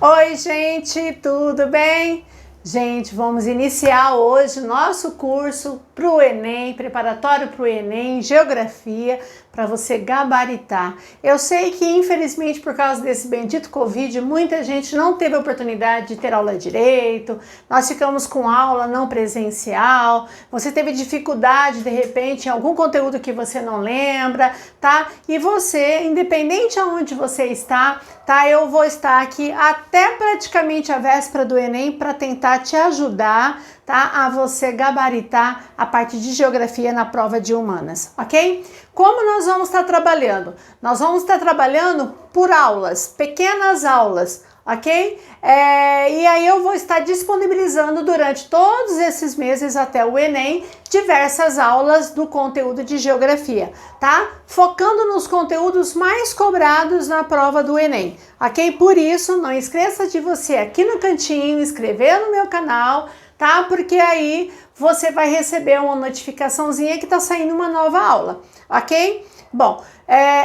Oi, gente, tudo bem? Gente, vamos iniciar hoje nosso curso para o Enem, preparatório para o Enem, Geografia, para você gabaritar. Eu sei que, infelizmente, por causa desse bendito Covid, muita gente não teve a oportunidade de ter aula direito, nós ficamos com aula não presencial, você teve dificuldade, de repente, em algum conteúdo que você não lembra, tá? E você, independente aonde você está, tá? Eu vou estar aqui até praticamente a véspera do Enem para tentar te ajudar, tá? A você gabaritar a parte de geografia na prova de humanas, ok? Como nós vamos estar trabalhando? Nós vamos estar trabalhando por aulas, pequenas aulas, ok? E aí eu vou estar disponibilizando durante todos esses meses até o Enem diversas aulas do conteúdo de geografia, tá? Focando nos conteúdos mais cobrados na prova do Enem, ok? Por isso, não esqueça de você aqui no cantinho inscrever no meu canal, tá? Porque aí você vai receber uma notificaçãozinha que tá saindo uma nova aula, ok? Bom,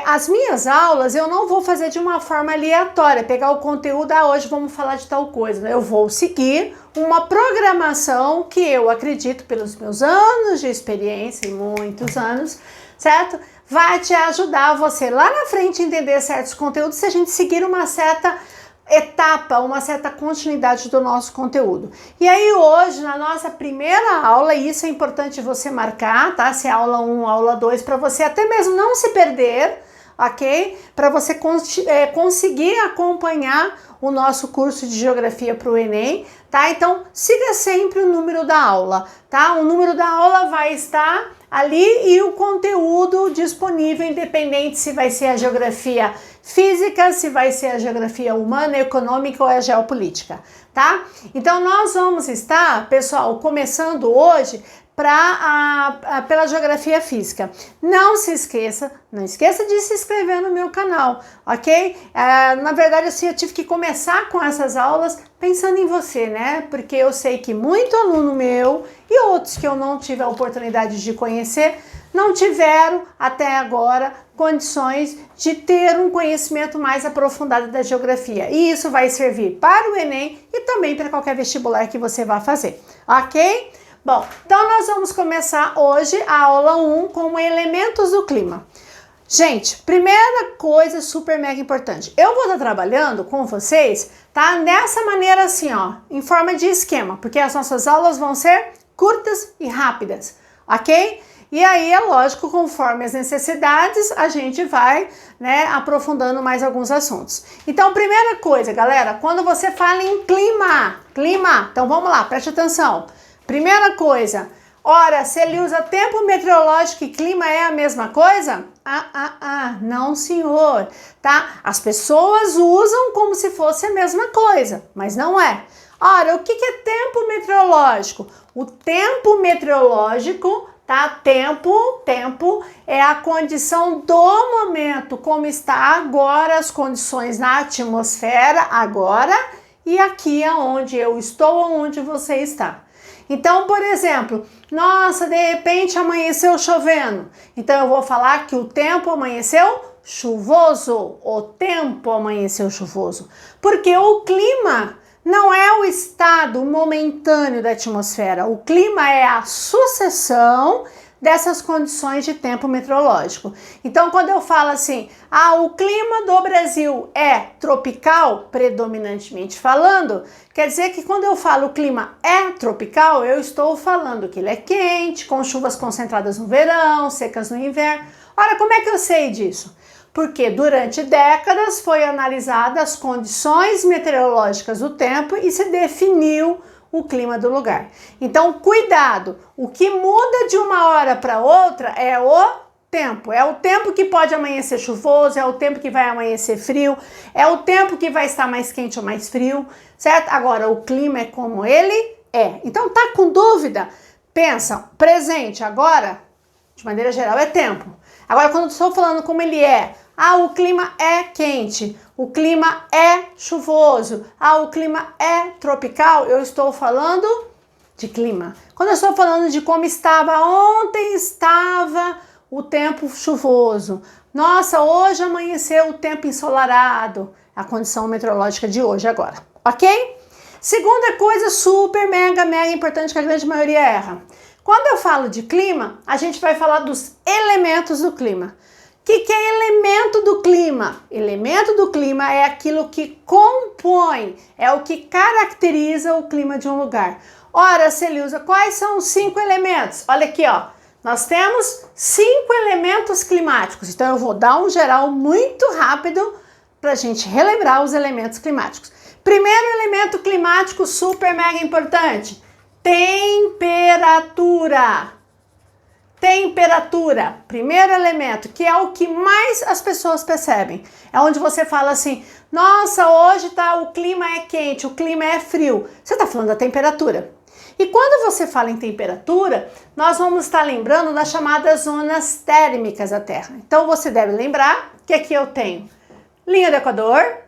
as minhas aulas eu não vou fazer de uma forma aleatória, pegar o conteúdo, hoje vamos falar de tal coisa, eu vou seguir uma programação que eu acredito, pelos meus anos de experiência, e muitos anos, certo? Vai te ajudar você lá na frente a entender certos conteúdos se a gente seguir uma certa etapa, uma certa continuidade do nosso conteúdo. E aí hoje, na nossa primeira aula, e isso é importante você marcar, tá? Se é aula 1, aula 2, para você até mesmo não se perder, ok? Para você conseguir acompanhar o nosso curso de geografia para o Enem, tá? Então, siga sempre o número da aula, tá? O número da aula vai estar ali e o conteúdo disponível, independente se vai ser a geografia física, se vai ser a geografia humana, econômica ou a geopolítica, tá? Então nós vamos estar, pessoal, começando hoje pela geografia física. Não esqueça de se inscrever no meu canal, ok? Na verdade, assim, eu tive que começar com essas aulas pensando em você, né? Porque eu sei que muito aluno meu e outros que eu não tive a oportunidade de conhecer não tiveram até agora condições de ter um conhecimento mais aprofundado da geografia. E isso vai servir para o Enem e também para qualquer vestibular que você vá fazer, ok? Bom, então nós vamos começar hoje a aula 1 com elementos do clima. Gente, primeira coisa super mega importante, eu vou estar trabalhando com vocês, tá? Dessa maneira assim, ó, em forma de esquema, porque as nossas aulas vão ser curtas e rápidas, ok? E aí, é lógico, conforme as necessidades, a gente vai, né, aprofundando mais alguns assuntos. Então, primeira coisa, galera, quando você fala em clima, então vamos lá, preste atenção. Primeira coisa, ora, se ele usa tempo meteorológico e clima é a mesma coisa? Não senhor, tá? As pessoas usam como se fosse a mesma coisa, mas não é. Ora, o que é tempo meteorológico? O tempo meteorológico, tá? Tempo é a condição do momento, como está agora, as condições na atmosfera agora e aqui aonde eu estou, onde você está. Então, por exemplo, nossa, de repente amanheceu chovendo. Então eu vou falar que o tempo amanheceu chuvoso. O tempo amanheceu chuvoso. Porque o clima não é o estado momentâneo da atmosfera. O clima é a sucessão dessas condições de tempo meteorológico. Então, quando eu falo assim, o clima do Brasil é tropical, predominantemente falando, quer dizer que quando eu falo o clima é tropical, eu estou falando que ele é quente, com chuvas concentradas no verão, secas no inverno. Ora, como é que eu sei disso? Porque durante décadas foi analisada as condições meteorológicas do tempo e se definiu o clima do lugar. Então, cuidado, o que muda de uma hora para outra é o tempo que pode amanhecer chuvoso, é o tempo que vai amanhecer frio, é o tempo que vai estar mais quente ou mais frio, certo? Agora, o clima é como ele é. Então, tá com dúvida? Pensa, presente agora, de maneira geral, é tempo. Agora, quando eu estou falando como ele é, o clima é quente, o clima é chuvoso, o clima é tropical, eu estou falando de clima. Quando eu estou falando de como estava, ontem estava o tempo chuvoso. Nossa, hoje amanheceu o tempo ensolarado. a condição meteorológica de hoje agora, ok? Segunda coisa super, mega importante que a grande maioria erra. Quando eu falo de clima, a gente vai falar dos elementos do clima. O que é elemento do clima? Elemento do clima é aquilo que compõe, é o que caracteriza o clima de um lugar. Ora, Celilza, quais são os 5 elementos? Olha aqui, ó. Nós temos 5 elementos climáticos. Então, eu vou dar um geral muito rápido para a gente relembrar os elementos climáticos. Primeiro elemento climático super mega importante, temperatura. Temperatura, primeiro elemento, que é o que mais as pessoas percebem. É onde você fala assim, nossa, hoje o clima é quente, o clima é frio. Você está falando da temperatura. E quando você fala em temperatura, nós vamos estar lembrando das chamadas zonas térmicas da Terra. Então você deve lembrar que aqui eu tenho linha do Equador,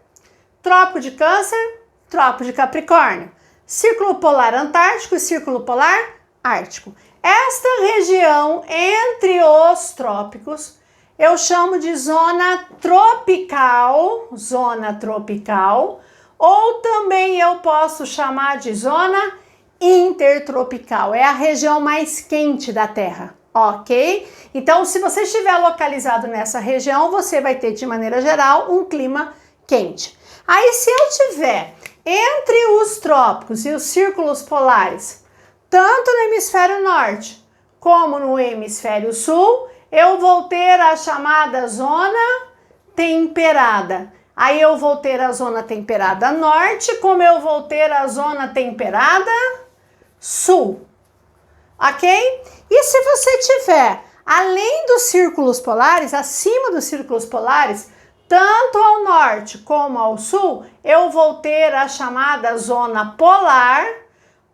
Trópico de Câncer, Trópico de Capricórnio, Círculo Polar Antártico e Círculo Polar Ártico. Esta região entre os trópicos eu chamo de zona tropical, ou também eu posso chamar de zona intertropical. É a região mais quente da Terra, ok? Então, se você estiver localizado nessa região, você vai ter, de maneira geral, um clima quente. Aí, se eu tiver entre os trópicos e os círculos polares, tanto no hemisfério norte como no hemisfério sul, eu vou ter a chamada zona temperada. Aí eu vou ter a zona temperada norte, como eu vou ter a zona temperada sul, ok? E se você tiver, além dos círculos polares, acima dos círculos polares, tanto ao norte como ao sul, eu vou ter a chamada zona polar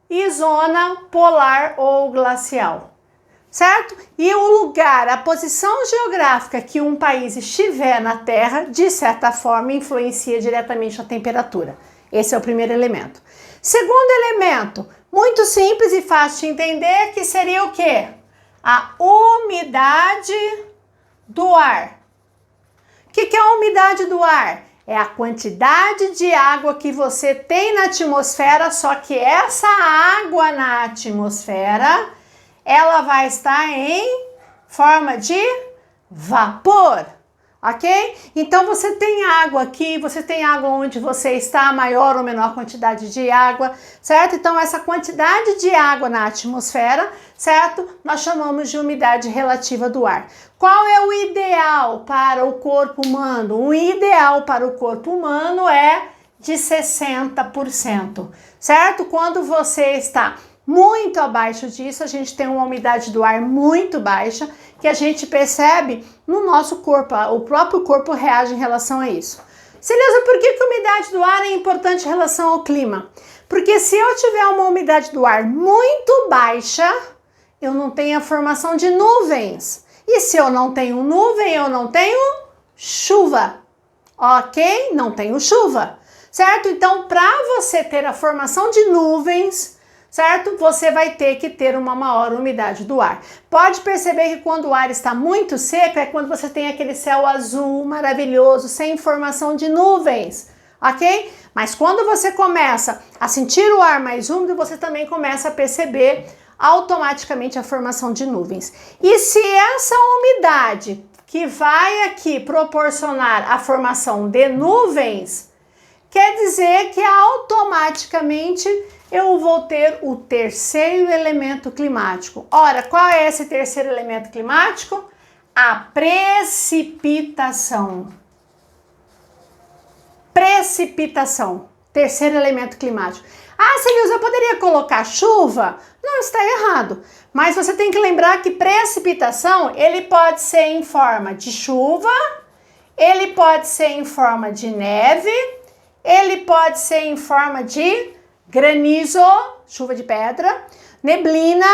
e zona polar ou glacial, certo? E o lugar, a posição geográfica que um país estiver na Terra, de certa forma, influencia diretamente a temperatura. Esse é o primeiro elemento. Segundo elemento, muito simples e fácil de entender, que seria o quê? A umidade do ar. O que é a umidade do ar? É a quantidade de água que você tem na atmosfera, só que essa água na atmosfera, ela vai estar em forma de vapor, ok? Então você tem água aqui, você tem água onde você está, maior ou menor quantidade de água, certo? Então essa quantidade de água na atmosfera, certo? Nós chamamos de umidade relativa do ar. Qual é o ideal para o corpo humano? O ideal para o corpo humano é de 60%, certo? Quando você está muito abaixo disso, a gente tem uma umidade do ar muito baixa, que a gente percebe no nosso corpo, o próprio corpo reage em relação a isso. Celilza, por que a umidade do ar é importante em relação ao clima? Porque se eu tiver uma umidade do ar muito baixa, eu não tenho a formação de nuvens. E se eu não tenho nuvem, eu não tenho chuva, ok? Não tenho chuva, certo? Então, para você ter a formação de nuvens, certo? Você vai ter que ter uma maior umidade do ar. Pode perceber que quando o ar está muito seco, é quando você tem aquele céu azul maravilhoso, sem formação de nuvens, ok? Mas quando você começa a sentir o ar mais úmido, você também começa a perceber automaticamente a formação de nuvens. E se essa umidade que vai aqui proporcionar a formação de nuvens, quer dizer que automaticamente eu vou ter o terceiro elemento climático. Ora, qual é esse terceiro elemento climático? A precipitação. Precipitação, terceiro elemento climático. Ah, Celilza, eu poderia colocar chuva? Não, está errado. Mas você tem que lembrar que precipitação, ele pode ser em forma de chuva, ele pode ser em forma de neve, ele pode ser em forma de granizo, chuva de pedra, neblina,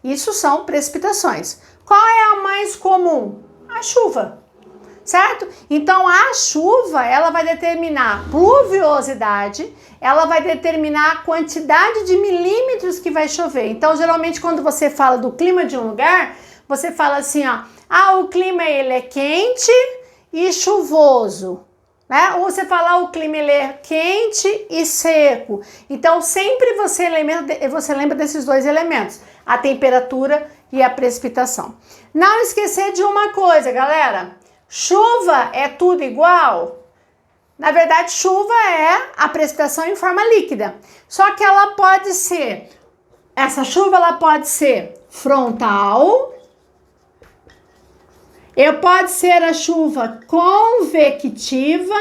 isso são precipitações. Qual é a mais comum? A chuva, certo? Então a chuva, ela vai determinar a pluviosidade, ela vai determinar a quantidade de milímetros que vai chover. Então geralmente quando você fala do clima de um lugar, você fala assim, ó, o clima ele é quente e chuvoso, né? Ou você falar o clima ele é quente e seco. Então sempre você lembra desses dois elementos, a temperatura e a precipitação. Não esquecer de uma coisa, galera, chuva é tudo igual? Na verdade, chuva é a precipitação em forma líquida. Só que ela pode ser, essa chuva ela pode ser frontal, pode ser a chuva convectiva,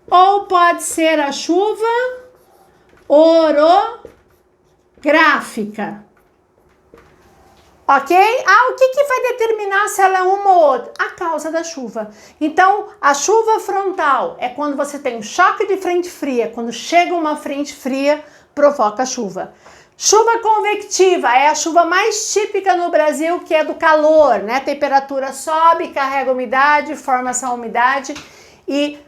ou pode ser a chuva orográfica. Ok? O que vai determinar se ela é uma ou outra? A causa da chuva. Então, a chuva frontal é quando você tem um choque de frente fria, quando chega uma frente fria, provoca chuva. Chuva convectiva é a chuva mais típica no Brasil, que é do calor, né? A temperatura sobe, carrega umidade, forma essa umidade e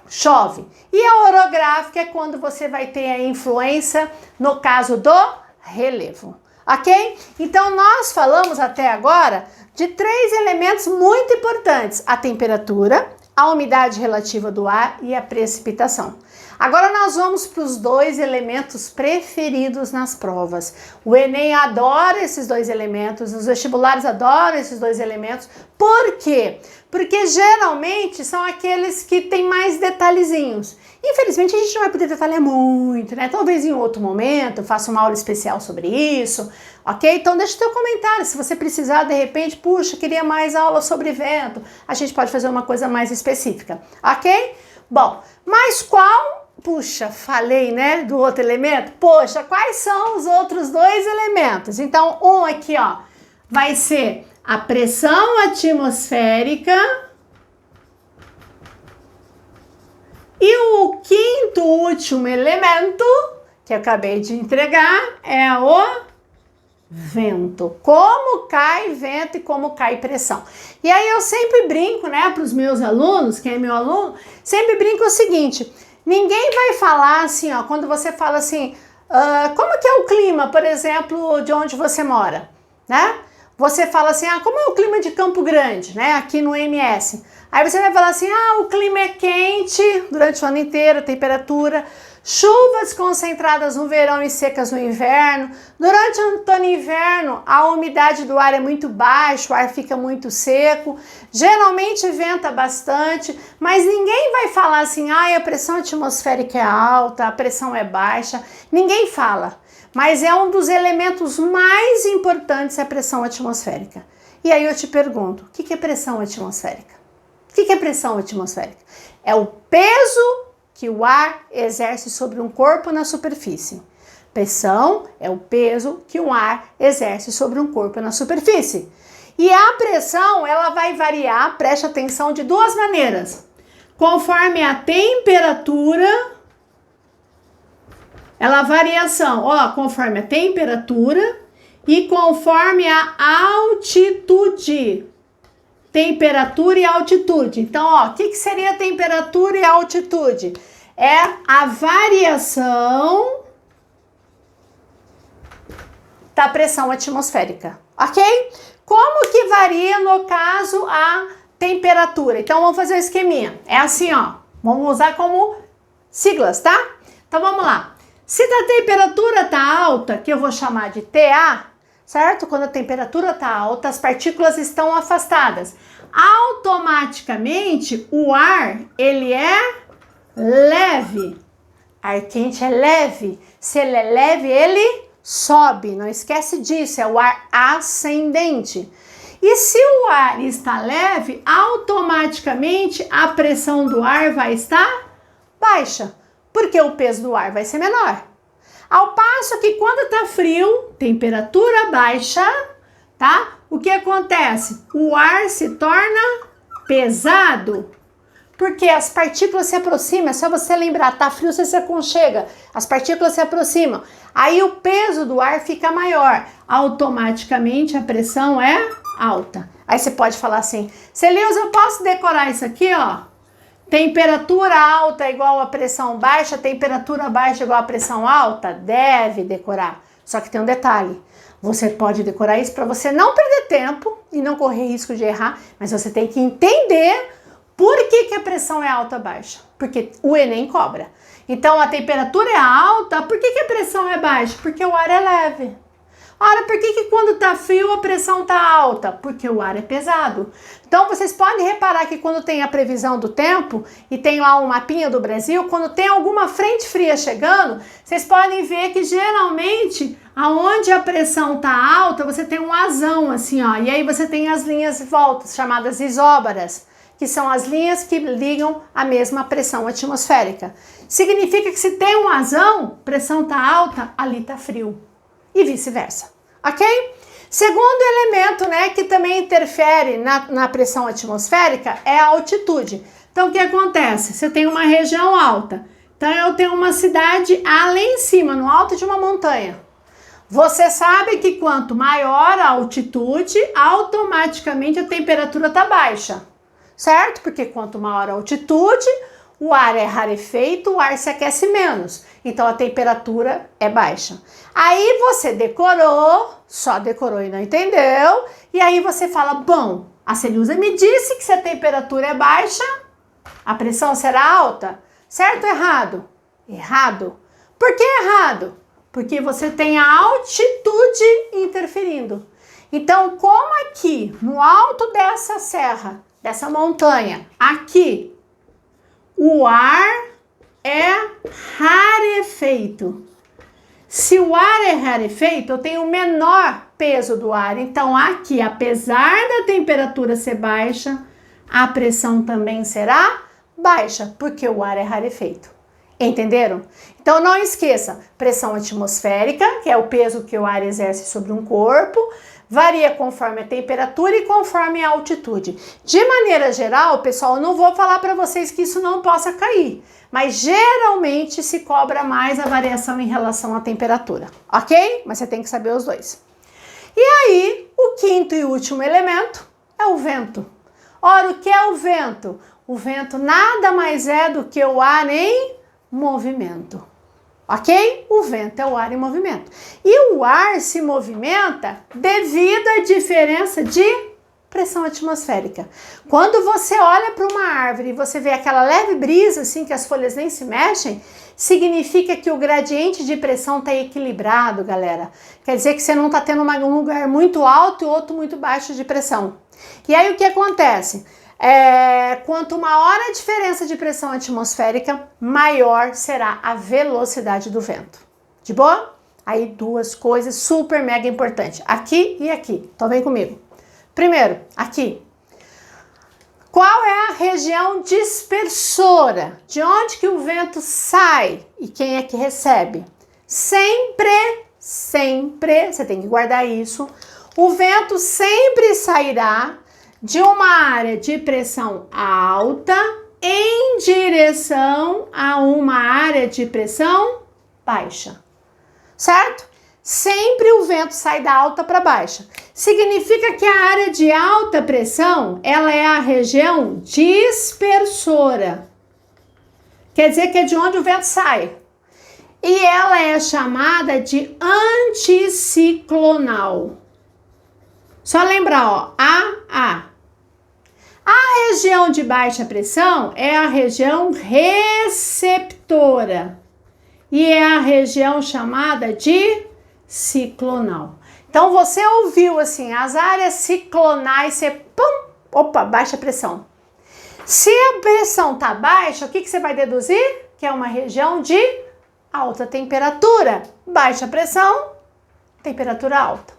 chove. E a orográfica é quando você vai ter a influência, no caso do relevo. Ok? Então, nós falamos até agora de 3 elementos muito importantes: a temperatura, a umidade relativa do ar e a precipitação. Agora nós vamos para os 2 elementos preferidos nas provas. O Enem adora esses 2 elementos, os vestibulares adoram esses 2 elementos. Por quê? Porque geralmente são aqueles que têm mais detalhezinhos. Infelizmente a gente não vai poder detalhar muito, né? Talvez em outro momento eu faça uma aula especial sobre isso, ok? Então deixa o teu comentário, se você precisar de repente, puxa, queria mais aula sobre vento, a gente pode fazer uma coisa mais específica, ok? Bom, mas qual, puxa, falei, né, do outro elemento? Poxa, quais são os outros 2 elementos? Então, um aqui, ó, vai ser a pressão atmosférica. E o quinto último elemento, que eu acabei de entregar, é o vento. Como cai vento e como cai pressão. E aí eu sempre brinco, né, para os meus alunos, quem é meu aluno, sempre brinco o seguinte: ninguém vai falar assim, ó, quando você fala assim, como que é o clima, por exemplo, de onde você mora, né? Você fala assim, como é o clima de Campo Grande, né, aqui no MS. Aí você vai falar assim, o clima é quente durante o ano inteiro, temperatura, chuvas concentradas no verão e secas no inverno. Durante o outono e inverno, a umidade do ar é muito baixa, o ar fica muito seco, geralmente venta bastante, mas ninguém vai falar assim, a pressão atmosférica é alta, a pressão é baixa, ninguém fala. Mas é um dos elementos mais importantes, a pressão atmosférica. E aí eu te pergunto, o que é pressão atmosférica? O que é pressão atmosférica? É o peso que o ar exerce sobre um corpo na superfície. Pressão é o peso que o ar exerce sobre um corpo na superfície. E a pressão, ela vai variar, preste atenção, de 2 maneiras. Conforme a temperatura, ela variação, conforme a temperatura e conforme a altitude. Temperatura e altitude. Então, o que seria temperatura e altitude? É a variação da pressão atmosférica, ok? Como que varia, no caso, a temperatura? Então, vamos fazer um esqueminha. É assim, vamos usar como siglas, tá? Então, vamos lá. Se a temperatura tá alta, que eu vou chamar de TA, certo? Quando a temperatura está alta, as partículas estão afastadas. Automaticamente, o ar, ele é leve. Ar quente é leve. Se ele é leve, ele sobe. Não esquece disso, é o ar ascendente. E se o ar está leve, automaticamente a pressão do ar vai estar baixa, porque o peso do ar vai ser menor. Ao passo que quando está frio, temperatura baixa, tá? O que acontece? O ar se torna pesado, porque as partículas se aproximam. É só você lembrar, tá frio, você se aconchega, as partículas se aproximam. Aí o peso do ar fica maior, automaticamente a pressão é alta. Aí você pode falar assim, Celeuza, eu posso decorar isso aqui, Temperatura alta é igual a pressão baixa, temperatura baixa é igual a pressão alta? Deve decorar. Só que tem um detalhe. Você pode decorar isso para você não perder tempo e não correr risco de errar, mas você tem que entender Por que a pressão é alta ou baixa? Porque o Enem cobra. Então, a temperatura é alta, por que a pressão é baixa? Porque o ar é leve. Ora, por que quando tá frio a pressão tá alta? Porque o ar é pesado. Então, vocês podem reparar que quando tem a previsão do tempo e tem lá um mapinha do Brasil, quando tem alguma frente fria chegando, vocês podem ver que geralmente, aonde a pressão tá alta, você tem um asão assim, ó, e aí você tem as linhas voltas, chamadas isóbaras, que são as linhas que ligam a mesma pressão atmosférica. Significa que se tem um asão, pressão tá alta, ali tá frio. E vice-versa, ok? Segundo elemento, né, que também interfere na pressão atmosférica é a altitude. Então, o que acontece? Você tem uma região alta. Então, eu tenho uma cidade lá em cima, no alto de uma montanha. Você sabe que quanto maior a altitude, automaticamente a temperatura está baixa, certo? Porque quanto maior a altitude, o ar é rarefeito, o ar se aquece menos. Então, a temperatura é baixa. Aí você decorou, só decorou e não entendeu. E aí você fala, bom, a Celiusa me disse que se a temperatura é baixa, a pressão será alta. Certo ou errado? Errado. Por que errado? Porque você tem a altitude interferindo. Então, como aqui, no alto dessa serra, dessa montanha, aqui, o ar é rarefeito. Se o ar é rarefeito, eu tenho o menor peso do ar. Então, aqui, apesar da temperatura ser baixa, a pressão também será baixa, porque o ar é rarefeito. Entenderam? Então, não esqueça, pressão atmosférica, que é o peso que o ar exerce sobre um corpo, varia conforme a temperatura e conforme a altitude. De maneira geral, pessoal, eu não vou falar para vocês que isso não possa cair, mas geralmente se cobra mais a variação em relação à temperatura, ok? Mas você tem que saber os dois. E aí, o quinto e último elemento é o vento. Ora, o que é o vento? O vento nada mais é do que o ar em movimento. Ok? O vento é o ar em movimento. E o ar se movimenta devido à diferença de pressão atmosférica. Quando você olha para uma árvore e você vê aquela leve brisa, assim, que as folhas nem se mexem, significa que o gradiente de pressão está equilibrado, galera. Quer dizer que você não está tendo um lugar muito alto e outro muito baixo de pressão. E aí o que acontece? Quanto maior a diferença de pressão atmosférica, maior será a velocidade do vento. De boa? Aí duas coisas super mega importantes, aqui e aqui. Então vem comigo. Primeiro, aqui. Qual é a região dispersora? De onde que o vento sai e quem é que recebe? Sempre, você tem que guardar isso, o vento sempre sairá de uma área de pressão alta em direção a uma área de pressão baixa, certo? Sempre o vento sai da alta para baixa. Significa que a área de alta pressão, ela é a região dispersora. Quer dizer que é de onde o vento sai. E ela é chamada de anticiclonal. Só lembrar, ó, A região de baixa pressão é a região receptora e é a região chamada de ciclonal. Então, você ouviu assim, as áreas ciclonais, você, baixa pressão. Se a pressão tá baixa, o que você vai deduzir? Que é uma região de alta temperatura. Baixa pressão, temperatura alta.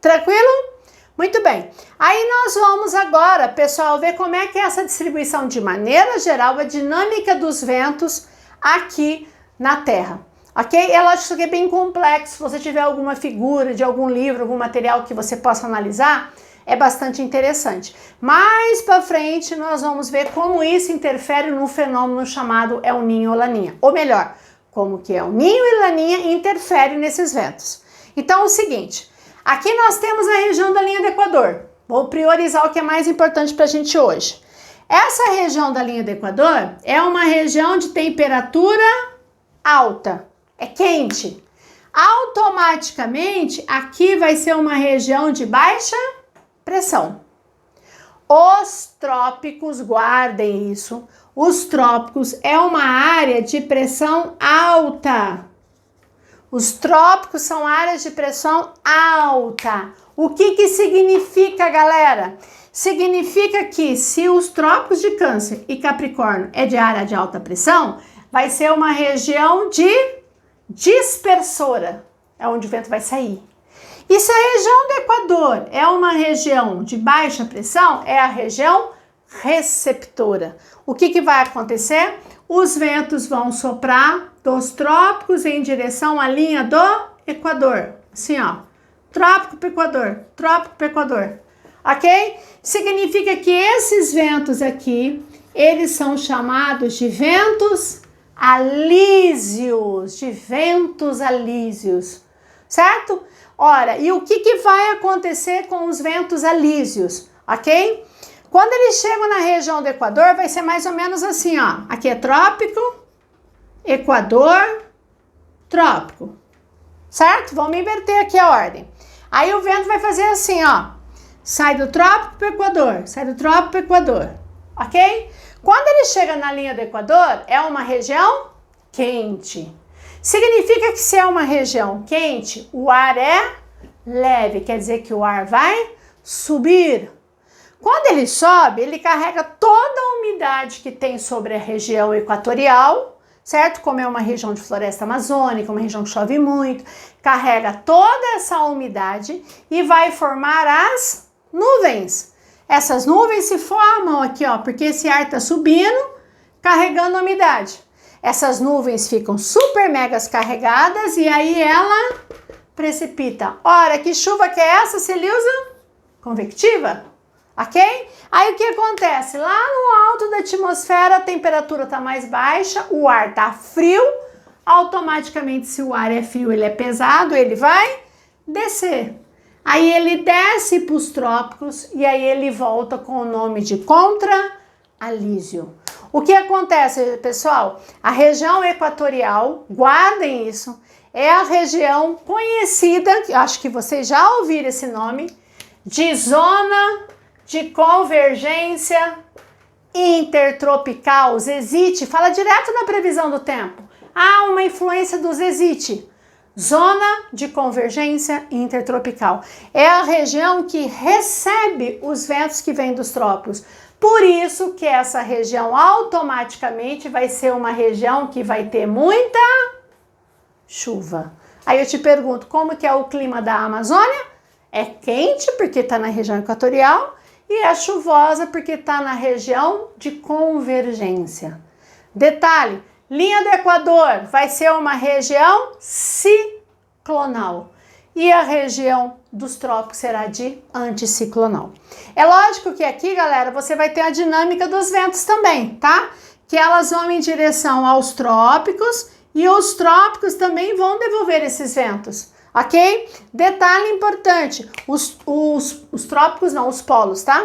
Tranquilo? Muito bem, aí nós vamos agora, pessoal, ver como é que é essa distribuição de maneira geral, a dinâmica dos ventos aqui na Terra, ok? É lógico que isso aqui é bem complexo, se você tiver alguma figura de algum livro, algum material que você possa analisar, é bastante interessante. Mais para frente nós vamos ver como isso interfere no fenômeno chamado El Niño ou Laninha, ou melhor, como que El Niño e Laninha interferem nesses ventos. Então é o seguinte, aqui nós temos a região da linha do Equador. Vou priorizar o que é mais importante para a gente hoje. Essa região da linha do Equador é uma região de temperatura alta, é quente. Automaticamente, aqui vai ser uma região de baixa pressão. Os trópicos, guardem isso, os trópicos é uma área de pressão alta. Os trópicos são áreas de pressão alta. O que significa, galera? Significa que se os trópicos de Câncer e Capricórnio é de área de alta pressão, vai ser uma região de dispersora, é onde o vento vai sair. E se a região do Equador é uma região de baixa pressão, é a região receptora. O que vai acontecer? Os ventos vão soprar dos trópicos em direção à linha do Equador. Assim, ó. Trópico para Equador, trópico para Equador. Ok? Significa que esses ventos aqui, eles são chamados de ventos alísios, certo? Ora, e o que vai acontecer com os ventos alísios, ok? Quando eles chegam na região do Equador, vai ser mais ou menos assim, ó. Aqui é trópico, Equador, trópico, certo? Vamos inverter aqui a ordem. Aí o vento vai fazer assim, ó. Sai do trópico para o Equador, sai do trópico para o Equador, ok? Quando ele chega na linha do Equador, é uma região quente. Significa que se é uma região quente, o ar é leve, quer dizer que o ar vai subir. Quando ele sobe, ele carrega toda a umidade que tem sobre a região equatorial, certo? Como é uma região de floresta amazônica, uma região que chove muito, carrega toda essa umidade e vai formar as nuvens. Essas nuvens se formam aqui, ó, porque esse ar está subindo, carregando a umidade. Essas nuvens ficam super megas carregadas e aí ela precipita. Ora, que chuva que é essa, Celilza? Convectiva, ok? Aí o que acontece? Lá no alto da atmosfera a temperatura está mais baixa, o ar está frio, automaticamente se o ar é frio, ele é pesado, ele vai descer. Aí ele desce para os trópicos e aí ele volta com o nome de contra-alísio. O que acontece, pessoal? A região equatorial, guardem isso, é a região conhecida, acho que vocês já ouviram esse nome, de zona de convergência intertropical, ZESIT, fala direto na previsão do tempo. Há uma influência do ZESIT, zona de convergência intertropical. É a região que recebe os ventos que vêm dos trópicos. Por isso que essa região automaticamente vai ser uma região que vai ter muita chuva. Aí eu te pergunto, como que é o clima da Amazônia? É quente porque está na região equatorial e é chuvosa porque está na região de convergência. Detalhe, linha do Equador vai ser uma região ciclonal e a região dos trópicos será de anticiclonal. É lógico que aqui, galera, você vai ter a dinâmica dos ventos também, tá? Que elas vão em direção aos trópicos e os trópicos também vão devolver esses ventos, ok? Detalhe importante, os trópicos não, os polos, tá?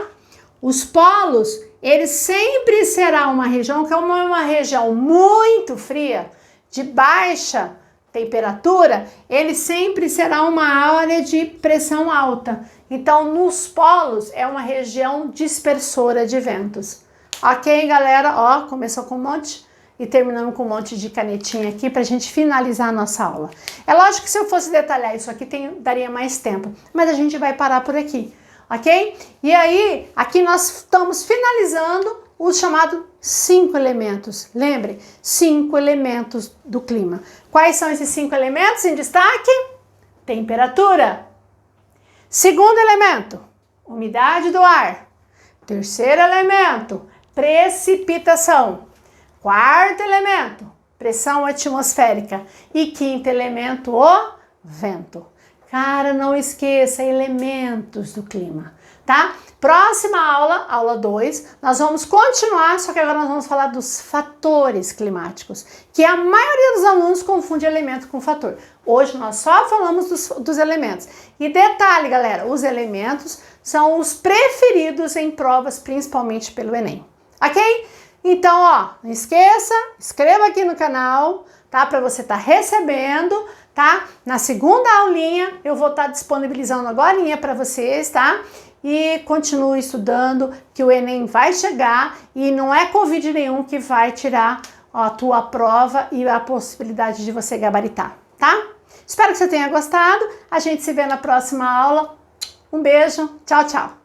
Os polos, eles sempre será uma região que é uma região muito fria, de baixa temperatura, ele sempre será uma área de pressão alta. Então, nos polos é uma região dispersora de ventos. Ok, galera? Ó, começou com um monte e terminamos com um monte de canetinha aqui pra gente finalizar a nossa aula. É lógico que se eu fosse detalhar isso aqui, daria mais tempo, mas a gente vai parar por aqui, ok? E aí, aqui nós estamos finalizando os chamados 5 elementos. Lembre, 5 elementos do clima. Quais são esses 5 elementos em destaque? Temperatura. Segundo elemento, umidade do ar. Terceiro elemento, precipitação. Quarto elemento, pressão atmosférica. E quinto elemento, o vento. Cara, não esqueça, elementos do clima, tá? Próxima aula, aula 2, nós vamos continuar, só que agora nós vamos falar dos fatores climáticos, que a maioria dos alunos confunde elemento com fator. Hoje nós só falamos dos elementos. E detalhe, galera, os elementos são os preferidos em provas, principalmente pelo Enem, ok? Então, ó, não esqueça, inscreva aqui no canal, tá? Para você estar recebendo, tá? Na segunda aulinha eu vou estar disponibilizando agora para vocês, tá? e continue estudando, que o Enem vai chegar e não é Covid nenhum que vai tirar a tua prova e a possibilidade de você gabaritar, tá? Espero que você tenha gostado. A gente se vê na próxima aula. Um beijo. Tchau, tchau.